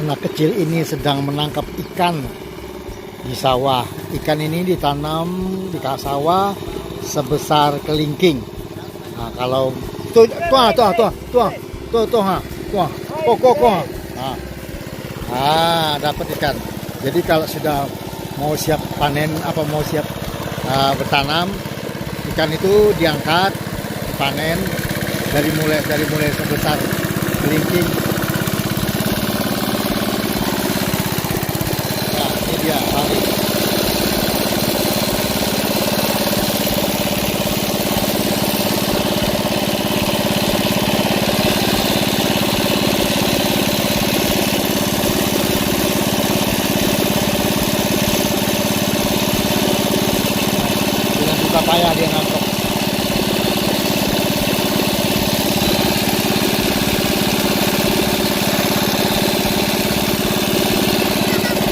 anak kecil ini sedang menangkap ikan di sawah. Ikan ini ditanam di sawah sebesar kelingking. Nah, kalau tuh dapat ikan. Jadi kalau sudah mau siap panen mau siap bertanam, ikan itu diangkat, dipanen dari mulai sebesar kelingking. Nah, ini dia pari. Dengan susah payah dia nangkep.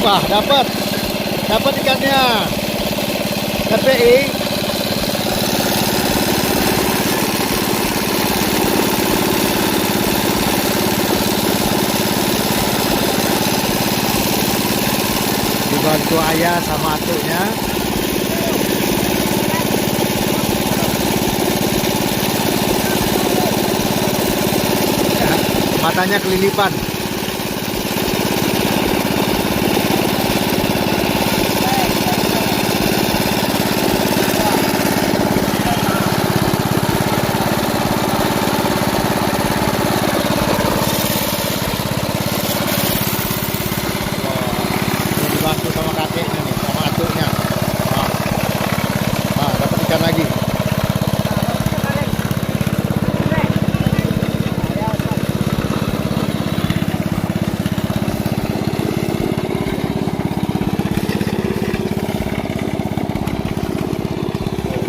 Wah, dapat ikannya. KPI. Dibantu ayah sama atuknya. Matanya kelilipan. Dibantu sama kakeknya nih, sama atuknya. Dapat ikan lagi.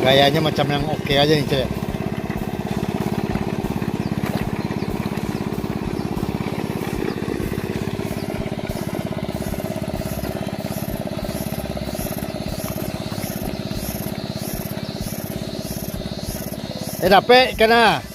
Gayanya macam yang oke aja nih, Cek. Dapat ikan.